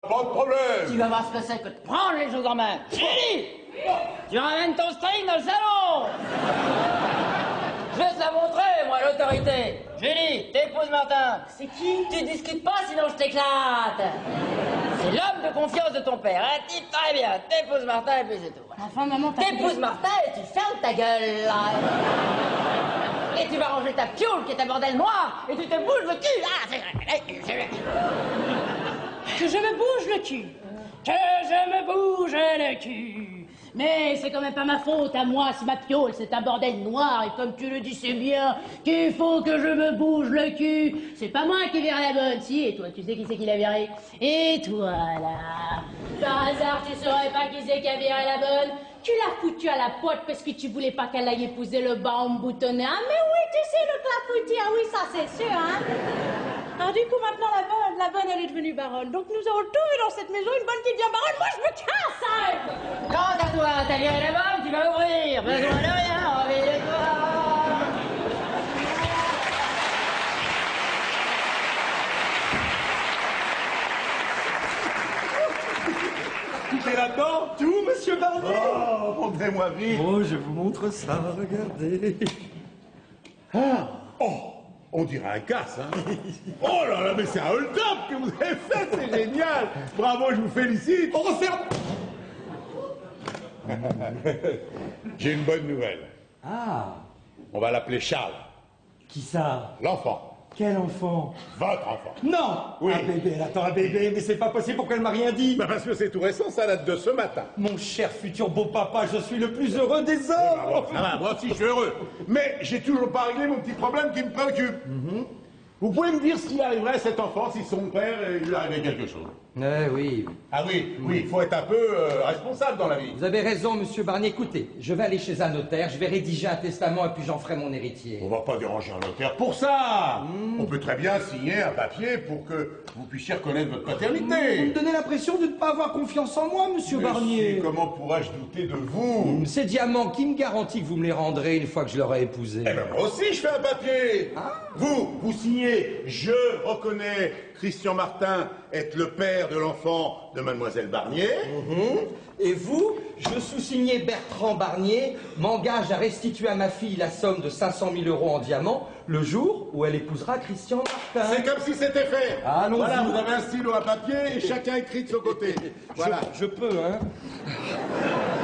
Pas de problème. Tu vas voir ce que c'est que de prendre les choses en main. Julie, tu ramènes ton string dans le salon. Je vais te la montrer, moi, l'autorité. Julie, t'épouses Martin. C'est qui? Tu discutes pas, sinon je t'éclate. C'est l'homme de confiance de ton père, hein. Dis très bien, t'épouses Martin et puis c'est tout. Enfin, maman, t'as... T'épouses Martin et tu fermes ta gueule, là. Et tu vas ranger ta pioule qui est un bordel noir et tu te bouges le cul. Ah, c'est vrai. Que je me bouge le cul. Que je me bouge le cul. Mais c'est quand même pas ma faute à moi si ma piole c'est un bordel noir et comme tu le dis c'est bien qu'il faut que je me bouge le cul. C'est pas moi qui verrai la bonne, si, et toi tu sais qui c'est qui l'a viré. Et toi là, par hasard tu saurais pas qui c'est qui a viré la bonne. Tu l'as foutue à la pote parce que tu voulais pas qu'elle aille épouser le baron boutonné. Ah mais oui tu sais le clafoutis, ah oui ça c'est sûr hein. Alors du coup maintenant la bonne elle est devenue baronne. Donc nous avons tout vu dans cette maison, une bonne qui devient baronne, moi je me casse hein. Quant à toi, t'as viré la bonne, tu vas ouvrir. Besoin de rien, envie de toi. Tout est là-dedans? Tout, monsieur Barnier. Oh, montrez-moi vite. Oh, je vous montre ça, regardez. Ah, oh, on dirait un casse, hein. Oh là là, mais c'est un hold-up que vous avez fait, c'est génial. Bravo, je vous félicite. On referme. J'ai une bonne nouvelle. Ah, On va l'appeler Charles, qui ça? l'enfant. Quel enfant? Votre enfant. Non. Oui. Un bébé, elle attend un bébé, mais c'est pas possible, pourquoi elle m'a rien dit? Bah parce que c'est tout récent, ça date de ce matin. Mon cher futur beau-papa, je suis le plus heureux des hommes. Ah bon, ça va, moi aussi je suis heureux. Mais j'ai toujours pas réglé mon petit problème qui me préoccupe. Vous pouvez me dire ce qui arriverait à cet enfant si son père lui arrivait quelque chose? Oui. Ah oui, oui, il faut être un peu responsable dans la vie. Vous avez raison, monsieur Barnier. Écoutez, je vais aller chez un notaire, je vais rédiger un testament et puis j'en ferai mon héritier. On va pas déranger un notaire pour ça. On peut très bien signer un papier pour que vous puissiez reconnaître votre Vous paternité. me donnez l'impression de ne pas avoir confiance en moi, monsieur Mais Barnier. si, comment pourrais-je douter de vous? Ces diamants, qui me garantit que vous me les rendrez une fois que je l'aurai épousé? Eh ben moi aussi je fais un papier. Vous signez, je reconnais Christian Martin être le père de l'enfant de mademoiselle Barnier. Et vous, je sous-signé Bertrand Barnier, m'engage à restituer à ma fille la somme de 500 000 € en diamants le jour où elle épousera Christian Martin. C'est comme si c'était fait. Allons-y. Voilà, vous avez un stylo, un papier et chacun écrit de son côté. Voilà. Je peux, hein.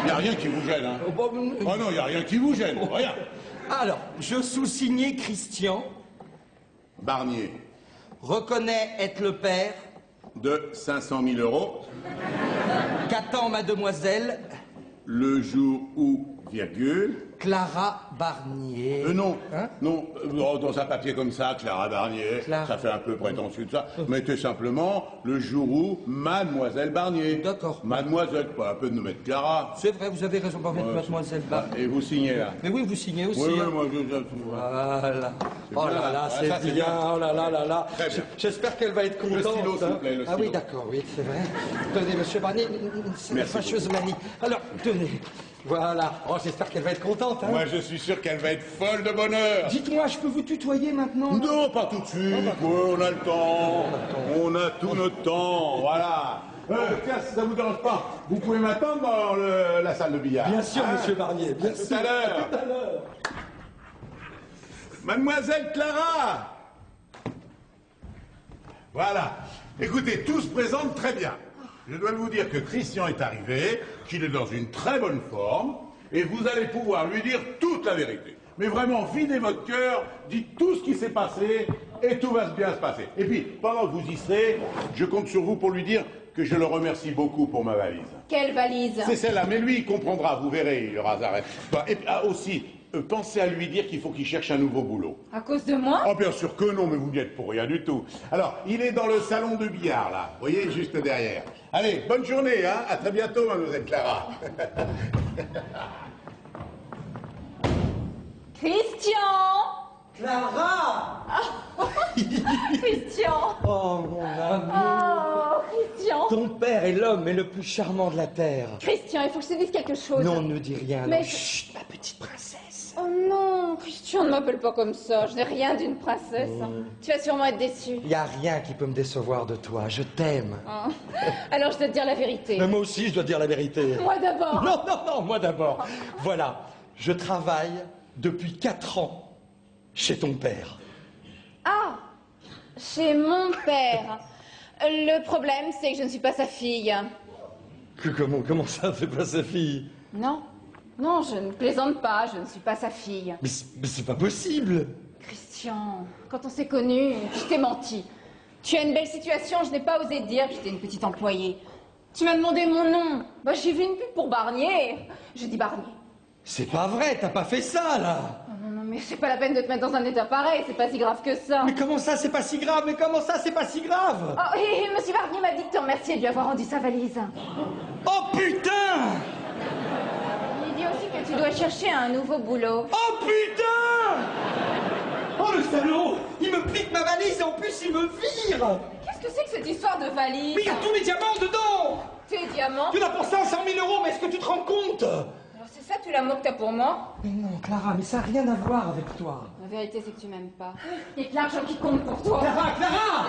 Il n'y a rien qui vous gêne, hein. Oh non, il n'y a rien qui vous gêne, rien. Alors, je sous-signé Christian, Barnier, reconnaît être le père, de 500 000 €, qu'attend mademoiselle le jour où, virgule... Clara Barnier. Non, Hein? non, dans un papier comme ça, Clara Barnier, Clara. ça fait un peu prétentieux de ça. Mettez simplement le jour où Mademoiselle Barnier. D'accord. Mademoiselle, pas un peu de nous mettre Clara. C'est vrai, vous avez raison, pas mettre mademoiselle Barnier. Et vous signez là. Mais oui, vous signez aussi. Oui, oui, hein. moi Voilà. Oh bien, là là, ça, c'est c'est bien. bien. Oh là là là là. Très bien. J'espère qu'elle va être contente. stylo, s'il vous plaît, le Ah oui, stylo. d'accord, oui, c'est vrai. Tenez, monsieur Barnier, c'est une Merci fâcheuse manie. Alors, tenez. Voilà. Oh, j'espère qu'elle va être contente, hein. Moi, je suis sûr qu'elle va être folle de bonheur. Dites-moi, je peux vous tutoyer maintenant? Non, pas tout de suite. Ouais, on a le temps. On a tout notre temps. Voilà. Tiens, si ça vous dérange pas, vous pouvez m'attendre dans la salle de billard. Bien sûr, Hein? monsieur Barnier, bien À sûr. tout à l'heure. Tout à l'heure. Mademoiselle Clara. Voilà. Écoutez, tout se présente très bien. Je dois vous dire que Christian est arrivé, qu'il est dans une très bonne forme, et vous allez pouvoir lui dire toute la vérité. Mais vraiment, videz votre cœur, dites tout ce qui s'est passé, et tout va bien se passer. Et puis, pendant que vous y serez, je compte sur vous pour lui dire que je le remercie beaucoup pour ma valise. Quelle valise? C'est celle-là, mais lui, il comprendra, vous verrez, il aura arrêt. Et puis, aussi, pensez à lui dire qu'il faut qu'il cherche un nouveau boulot. À cause de moi? Oh, bien sûr que non, mais vous n'y êtes pour rien du tout. Alors, il est dans le salon de billard, là. Vous voyez, juste derrière. Allez, bonne journée, hein. À très bientôt, mademoiselle Clara. Christian! Clara! Christian! Oh, mon amour! Oh, Christian! Ton père est l'homme le plus charmant de la Terre. Christian, il faut que je te dise quelque chose. Non, ne dis rien. Mais non. je- Chut, ma petite princesse. Oh non, Christian, ne m'appelle pas comme ça. Je n'ai rien d'une princesse. Tu vas sûrement être déçu. Il n'y a rien qui peut me décevoir de toi. Je t'aime. Oh. Alors je dois te dire la vérité. Mais moi aussi, je dois te dire la vérité. Moi d'abord. Non, non, non, moi d'abord. Voilà, je travaille depuis 4 ans chez ton père. Ah, chez mon père. Le problème, c'est que je ne suis pas sa fille. Comment ça, c'est pas sa fille? Non, non, je ne plaisante pas, je ne suis pas sa fille. Mais c'est pas possible. Christian, quand on s'est connus, je t'ai menti. Tu as une belle situation, je n'ai pas osé dire que j'étais une petite employée. Tu m'as demandé mon nom. Bah, j'ai vu une pub pour Barnier. J'ai dit Barnier. C'est pas vrai, t'as pas fait ça, là. Oh, non, non, mais c'est pas la peine de te mettre dans un état pareil, c'est pas si grave que ça. Mais comment ça, c'est pas si grave? Mais comment ça, c'est pas si grave? Oh, et monsieur Barnier m'a dit de te remercier de lui avoir rendu sa valise. Oh putain! Il dit aussi que tu dois chercher un nouveau boulot. Oh putain! Oh le salaud! Il me pique ma valise et en plus il me vire! Qu'est-ce que c'est que cette histoire de valise? Mais il y a tous mes diamants dedans! Tes diamants? Tu en as pour 500 000 €, mais est-ce que tu te rends compte? Alors c'est ça tout l'amour que t'as pour moi? Mais non, Clara, mais ça n'a rien à voir avec toi. La vérité, c'est que tu m'aimes pas. Et que l'argent qui compte pour toi. Clara, Clara!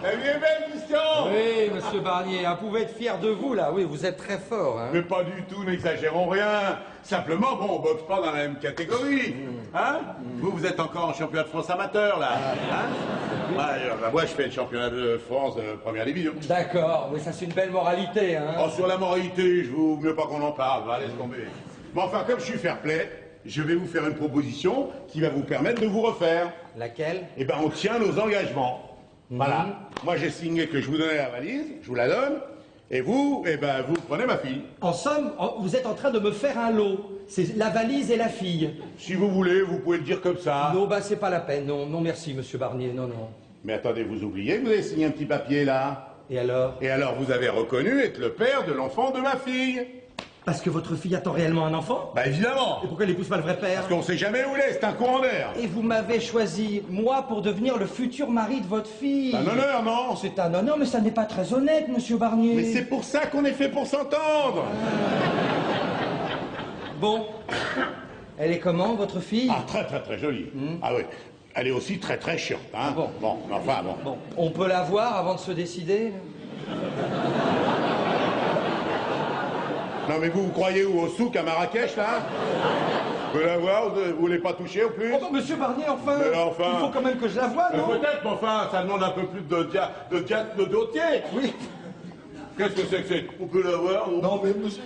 La vie est belle, Christian! Oui, monsieur Barnier, vous pouvez être fier de vous, là. Oui, vous êtes très fort, hein. Mais pas du tout, n'exagérons rien. Simplement, bon, on boxe pas dans la même catégorie. Hein? Vous êtes encore en championnat de France amateur, là. Hein? Moi, je fais le championnat de France de première division. D'accord, oui, ça c'est une belle moralité, hein. Oh, sur la moralité, je vous mieux pas qu'on en parle, va, laisse tomber. Mais enfin, comme je suis fair-play, je vais vous faire une proposition qui va vous permettre de vous refaire. Laquelle? Eh ben, on tient nos engagements. Voilà. Moi, j'ai signé que je vous donnais la valise, je vous la donne, et vous, eh ben, vous prenez ma fille. En somme, vous êtes en train de me faire un lot. C'est la valise et la fille. Si vous voulez, vous pouvez le dire comme ça. Non, bah c'est pas la peine. Non, non, merci, monsieur Barnier. Non, non. Mais attendez, vous oubliez que vous avez signé un petit papier, là. Et alors? Et alors, vous avez reconnu être le père de l'enfant de ma fille. Parce que votre fille attend réellement un enfant? Bah, évidemment. Et pourquoi elle épouse pas le vrai père? Parce qu'on sait jamais où il est, c'est un courant d'air. Et vous m'avez choisi, moi, pour devenir le futur mari de votre fille. Un honneur, non? C'est un honneur, mais ça n'est pas très honnête, monsieur Barnier. Mais c'est pour ça qu'on est fait pour s'entendre. Bon. Elle est comment, votre fille? Ah, très, très, très jolie. Ah oui. Elle est aussi très, très chiante, hein. Bon. Bon, enfin, bon. Bon, on peut la voir avant de se décider? Non, mais vous croyez où? Au souk à Marrakech, là? Vous pouvez la voir? Vous voulez pas toucher, au plus? Oh, bah, monsieur Barnier, enfin, Mais enfin. il faut quand même que je la voie, non? Peut-être, mais enfin, ça demande un peu plus de dossier. Oui. Qu'est-ce que c'est que c'est? On peut la voir? Non, mais monsieur...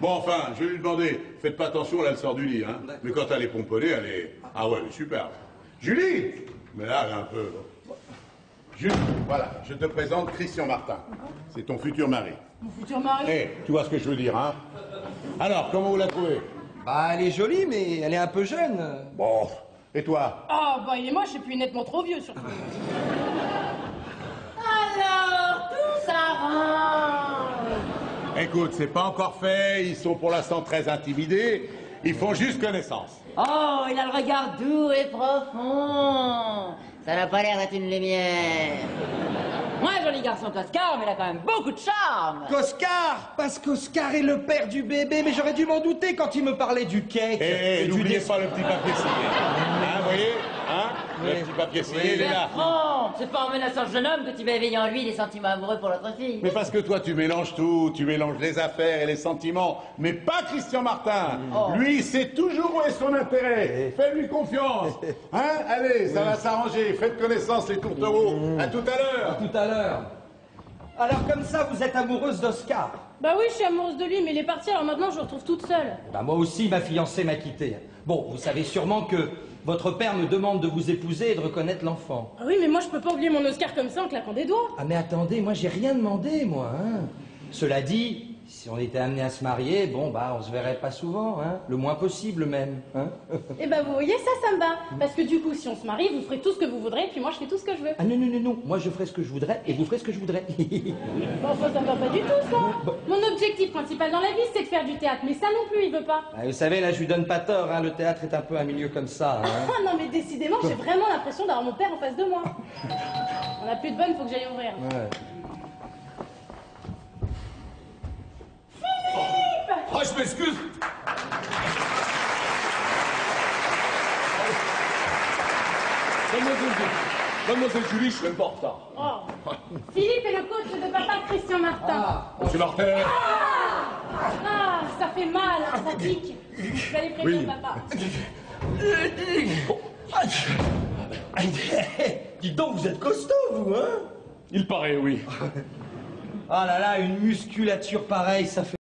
Bon, enfin, je vais lui demander. Faites pas attention, là, elle sort du lit, hein. Mais quand elle est pomponnée, elle est... Ah ouais, elle est superbe. Julie! Mais là, elle est un peu... Julie, voilà, je te présente Christian Martin. C'est ton futur mari. Mon futur mari. Eh, tu vois ce que je veux dire, hein? Alors, comment vous la trouvez? Bah, elle est jolie, mais elle est un peu jeune. Bon, et toi? Ah, bah il est moche et puis nettement trop vieux surtout. Alors, tout s'arrange. Écoute, c'est pas encore fait, ils sont pour l'instant très intimidés, ils font juste connaissance. Oh, il a le regard doux et profond. Ça n'a pas l'air d'être une lumière. Moi, joli garçon qu'Oscar, mais il a quand même beaucoup de charme. Qu'Oscar! Parce qu'Oscar est le père du bébé, mais j'aurais dû m'en douter quand il me parlait du cake. Et du n'oubliez dé- pas le petit papier signé. Hein, vous voyez? Hein? Oui. Le petit papier signé, il est là. Bertrand, c'est pas en menaçant le jeune homme que tu vas éveiller en lui des sentiments amoureux pour notre fille. Mais parce que toi, tu mélanges tout, tu mélanges les affaires et les sentiments, mais pas Christian Martin. Lui, il sait toujours où est son intérêt. Fais-lui confiance. Hein? Allez, ça va s'arranger. Faites connaissance, les tourtereaux. À tout à l'heure. Tout à l'heure. Alors comme ça, vous êtes amoureuse d'Oscar? Bah oui, je suis amoureuse de lui, mais il est parti, alors maintenant je le retrouve toute seule. Bah moi aussi, ma fiancée m'a quitté. Bon, vous savez sûrement que votre père me demande de vous épouser et de reconnaître l'enfant. Ah oui, mais moi je peux pas oublier mon Oscar comme ça en claquant des doigts. Ah mais attendez, moi j'ai rien demandé, moi. Hein. Cela dit, Si on était amené à se marier, bon, bah, on se verrait pas souvent, hein. Le moins possible, même, hein. Eh ben, vous voyez, ça me va. Parce que du coup, si on se marie, vous ferez tout ce que vous voudrez, puis moi, je fais tout ce que je veux. Ah non, non, non, non. Moi, je ferai ce que je voudrais et vous ferez ce que je voudrais. Bon, enfin, ça me va pas du tout, ça. Mon objectif principal dans la vie, c'est de faire du théâtre. Mais ça non plus, il veut pas. Ah, vous savez, là, je lui donne pas tort, hein. Le théâtre est un peu un milieu comme ça, hein. Ah non, mais décidément, j'ai vraiment l'impression d'avoir mon père en face de moi. On a plus de bonnes, faut que j'aille ouvrir. Ouais. Ah, je m'excuse. Mademoiselle Julie, je suis même pas en retard. Oh. Philippe est le coach de papa Christian Martin. Monsieur Martin. Ah, ça fait mal, ça pique. Je vais aller prévenir Oui. papa. Dites donc, vous êtes costaud, vous, hein? Il paraît, oui. Ah là là, une musculature pareille, ça fait...